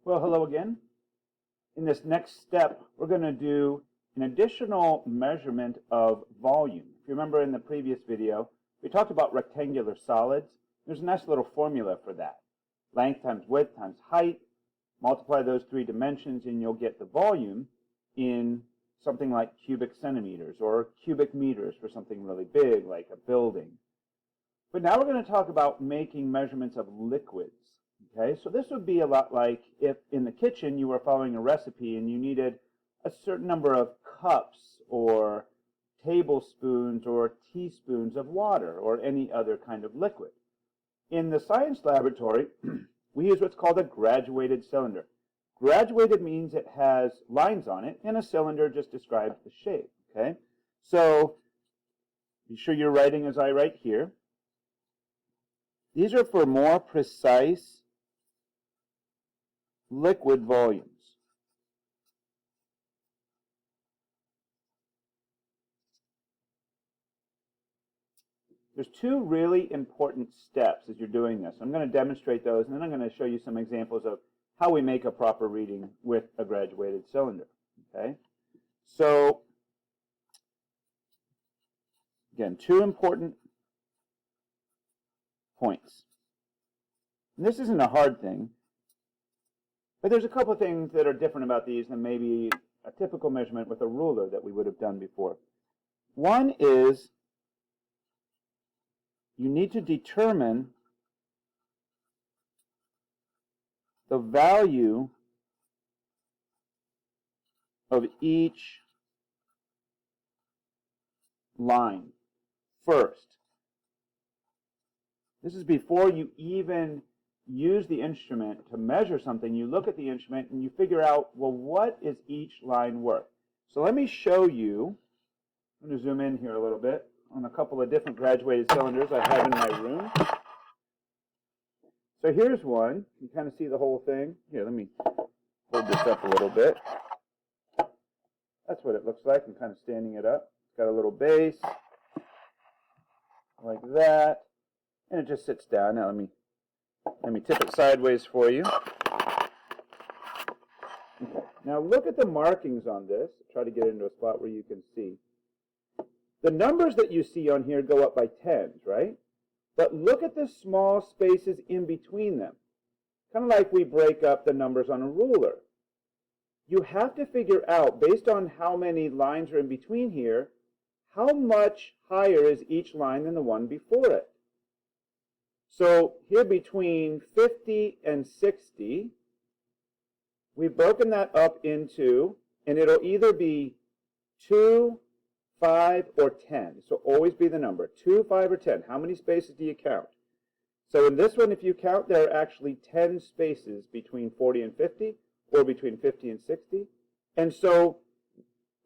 Well, hello again. In this next step, we're going to do an additional measurement of volume. If you remember in the previous video, we talked about rectangular solids. There's a nice little formula for that. Length times width times height. Multiply those three dimensions and you'll get the volume in something like cubic centimeters or cubic meters for something really big like a building. But now we're going to talk about making measurements of liquids. Okay, so this would be a lot like if in the kitchen you were following a recipe and you needed a certain number of cups or tablespoons or teaspoons of water or any other kind of liquid. In the science laboratory, we use what's called a graduated cylinder. Graduated means it has lines on it, and a cylinder just describes the shape. Okay, so be sure you're writing as I write here. These are for more precise liquid volumes. There's two really important steps as you're doing this. I'm going to demonstrate those, and then I'm going to show you some examples of how we make a proper reading with a graduated cylinder. Okay? So, again, two important points. And this isn't a hard thing, but there's a couple of things that are different about these than maybe a typical measurement with a ruler that we would have done before. One is you need to determine the value of each line first. This is before you even use the instrument to measure something. You look at the instrument and you figure out, well, what is each line worth? So let me show you. I'm going to zoom in here a little bit on a couple of different graduated cylinders I have in my room. So here's one. You kind of see the whole thing. Here, let me hold this up a little bit. That's what it looks like. I'm kind of standing it up. It's got a little base like that, and it just sits down. Now let me tip it sideways for you. Okay. Now look at the markings on this. Try to get it into a spot where you can see. The numbers that you see on here go up by tens, right? But look at the small spaces in between them. Kind of like we break up the numbers on a ruler. You have to figure out, based on how many lines are in between here, how much higher is each line than the one before it. So here between 50 and 60, we've broken that up into, and it'll either be 2, 5, or 10. So always be the number, 2, 5, or 10. How many spaces do you count? So in this one, if you count, there are actually 10 spaces between 40 and 50, or between 50 and 60. And so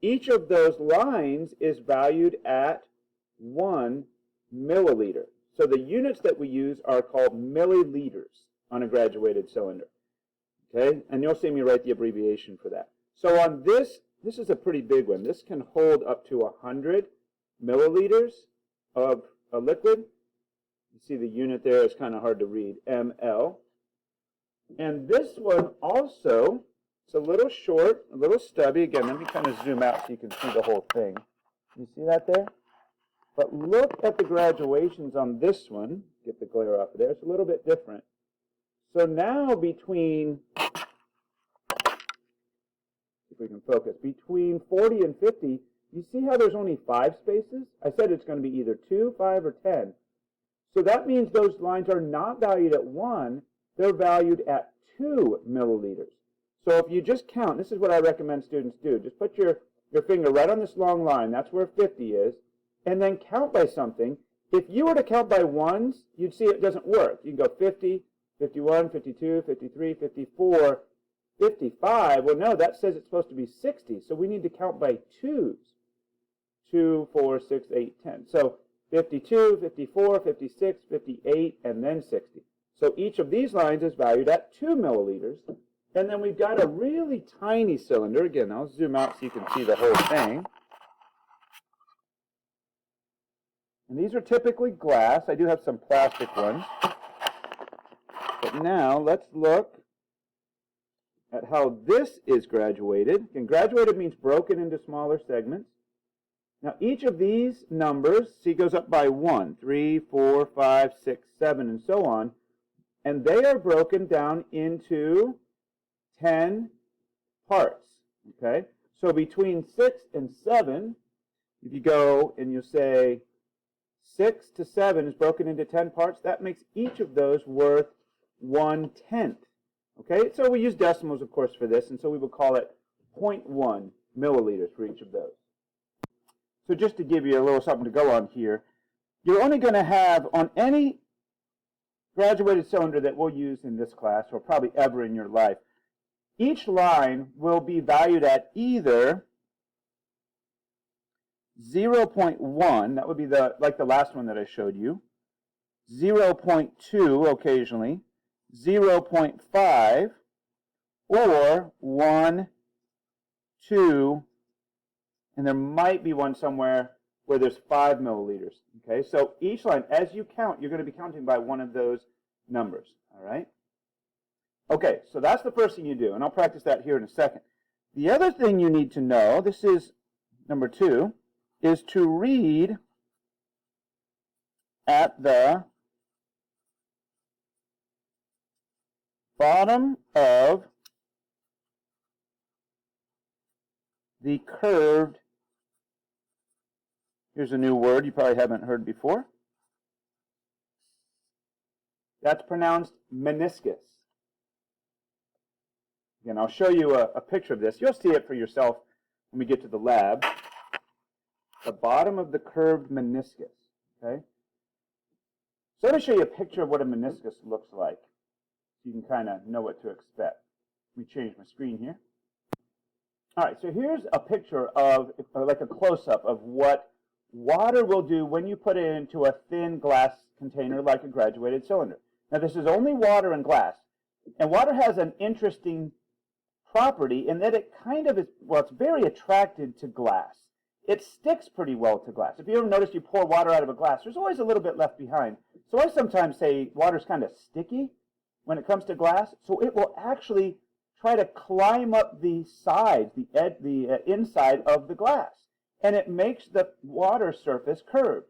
each of those lines is valued at 1 milliliter. So the units that we use are called milliliters on a graduated cylinder. Okay? And you'll see me write the abbreviation for that. So on this is a pretty big one. This can hold up to 100 milliliters of a liquid. You see the unit there is kind of hard to read, ml. And this one also, it's a little short, a little stubby. Again, let me kind of zoom out so you can see the whole thing. You see that there? But look at the graduations on this one. Get the glare off of there. It's a little bit different. So now between, if we can focus, between 40 and 50, you see how there's only 5 spaces? I said it's going to be either 2, 5, or 10. So that means those lines are not valued at 1. They're valued at 2 milliliters. So if you just count, this is what I recommend students do. Just put your finger right on this long line. That's where 50 is. And then count by something. If you were to count by ones, you'd see it doesn't work. You can go 50, 51, 52, 53, 54, 55. Well, no, that says it's supposed to be 60. So we need to count by twos. 2, 4, 6, 8, 10. So 52, 54, 56, 58, and then 60. So each of these lines is valued at 2 milliliters. And then we've got a really tiny cylinder. Again, I'll zoom out so you can see the whole thing. And these are typically glass. I do have some plastic ones. But now let's look at how this is graduated. And graduated means broken into smaller segments. Now each of these numbers, see, goes up by 1, 3, 4, 5, 6, 7, and so on. And they are broken down into 10 parts. Okay? So between 6 and 7, if you go and you say 6 to 7 is broken into 10 parts, that makes each of those worth 1/10. Okay? So we use decimals, of course, for this, and so we will call it 0.1 milliliters for each of those. So just to give you a little something to go on here, you're only going to have on any graduated cylinder that we'll use in this class, or probably ever in your life, each line will be valued at either 0.1, that would be like the last one that I showed you, 0.2 occasionally, 0.5, or 1, 2, and there might be one somewhere where there's 5 milliliters. Okay, so each line, as you count, you're going to be counting by one of those numbers. All right? Okay, so that's the first thing you do, and I'll practice that here in a second. The other thing you need to know, this is number 2, is to read at the bottom of the curved, here's a new word you probably haven't heard before. That's pronounced meniscus. Again, I'll show you a picture of this. You'll see it for yourself when we get to the lab. The bottom of the curved meniscus. Okay? So let me show you a picture of what a meniscus looks like, so you can kind of know what to expect. Let me change my screen here. All right, so here's a picture of, like a close-up of what water will do when you put it into a thin glass container like a graduated cylinder. Now this is only water and glass, and water has an interesting property in that it kind of is, well, it's very attracted to glass. It sticks pretty well to glass. If you ever notice you pour water out of a glass, there's always a little bit left behind. So I sometimes say water's kind of sticky when it comes to glass, so it will actually try to climb up the sides, the inside of the glass, and it makes the water surface curved.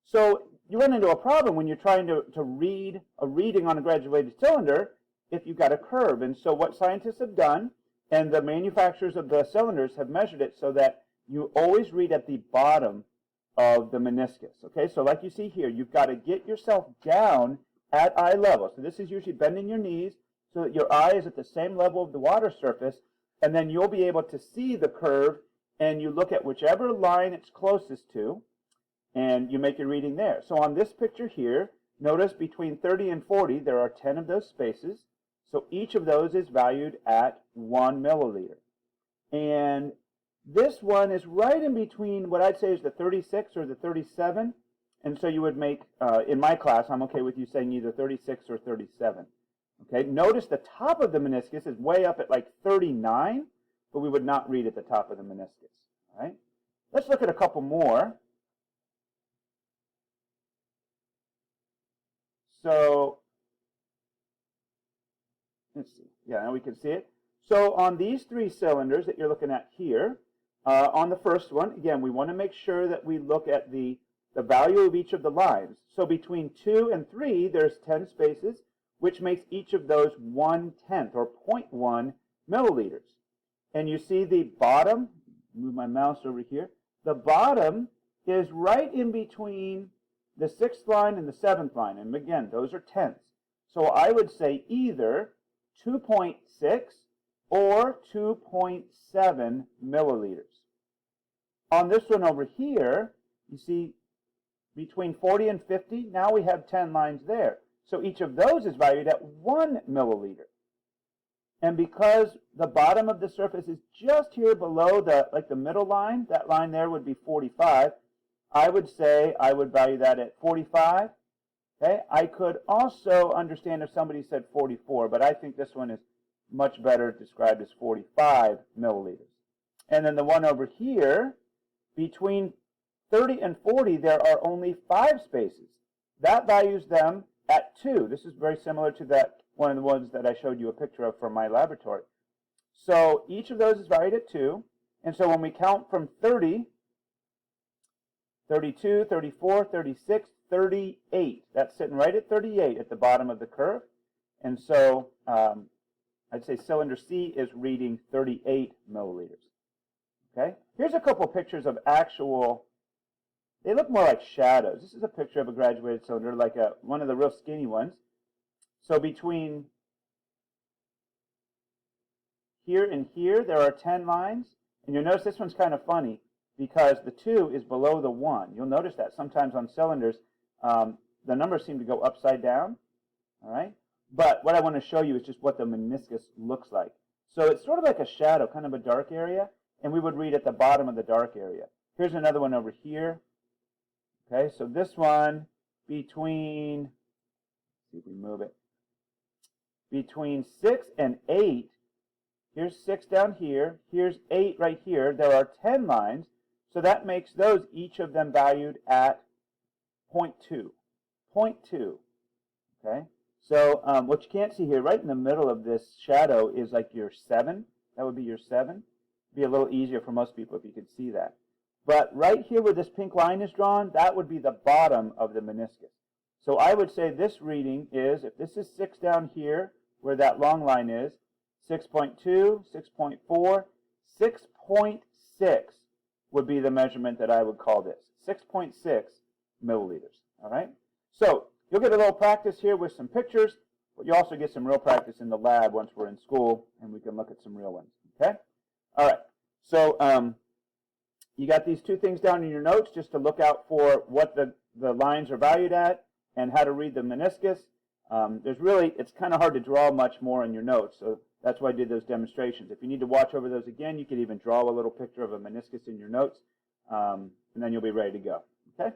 So you run into a problem when you're trying to read a reading on a graduated cylinder if you've got a curve. And so what scientists have done, and the manufacturers of the cylinders have measured it so that you always read at the bottom of the meniscus. Okay, so like you see here, you've got to get yourself down at eye level. So this is usually bending your knees so that your eye is at the same level of the water surface, and then you'll be able to see the curve, and you look at whichever line it's closest to, and you make your reading there. So on this picture here, notice between 30 and 40, there are 10 of those spaces. So each of those is valued at 1 milliliter. And this one is right in between what I'd say is the 36 or the 37. And so you would make, in my class, I'm okay with you saying either 36 or 37. Okay, notice the top of the meniscus is way up at like 39, but we would not read at the top of the meniscus. All right? Let's look at a couple more. So, let's see. Yeah, now we can see it. So on these 3 cylinders that you're looking at here, on the first one, again, we want to make sure that we look at the value of each of the lines. So between 2 and 3, there's 10 spaces, which makes each of those 1/10 or 0.1 milliliters. And you see the bottom, move my mouse over here, the bottom is right in between the 6th line and the 7th line. And again, those are tenths. So I would say either 2.6 or 2.7 milliliters. On this one over here, you see between 40 and 50, now we have 10 lines there. So each of those is valued at 1 milliliter. And because the bottom of the surface is just here below the middle line, that line there would be 45, I would say I would value that at 45. Okay? I could also understand if somebody said 44, but I think this one is much better described as 45 milliliters. And then the one over here, between 30 and 40, there are only 5 spaces. That values them at 2. This is very similar to that one of the ones that I showed you a picture of from my laboratory. So each of those is valued at 2. And so when we count from 30, 32, 34, 36, 38, that's sitting right at 38 at the bottom of the curve. And so I'd say cylinder C is reading 38 milliliters. Okay? Here's a couple pictures of actual, they look more like shadows. This is a picture of a graduated cylinder, like one of the real skinny ones. So between here and here, there are 10 lines. And you'll notice this one's kind of funny because the 2 is below the 1. You'll notice that sometimes on cylinders, the numbers seem to go upside down. All right? But what I want to show you is just what the meniscus looks like. So it's sort of like a shadow, kind of a dark area, and we would read at the bottom of the dark area. Here's another one over here. Okay, so this one between, let's see if we move it, between 6 and 8, here's 6 down here, here's 8 right here. There are 10 lines, so that makes those, each of them valued at 0.2. 0.2, okay? So what you can't see here, right in the middle of this shadow is like your 7. That would be your 7. It'd be a little easier for most people if you could see that. But right here where this pink line is drawn, that would be the bottom of the meniscus. So I would say this reading is, if this is 6 down here, where that long line is, 6.2, 6.4, 6.6 would be the measurement that I would call this. 6.6 milliliters, all right? So you'll get a little practice here with some pictures, but you also get some real practice in the lab once we're in school, and we can look at some real ones, okay? All right, so you got these 2 things down in your notes just to look out for what the lines are valued at and how to read the meniscus. It's kind of hard to draw much more in your notes, so that's why I did those demonstrations. If you need to watch over those again, you could even draw a little picture of a meniscus in your notes, and then you'll be ready to go, okay?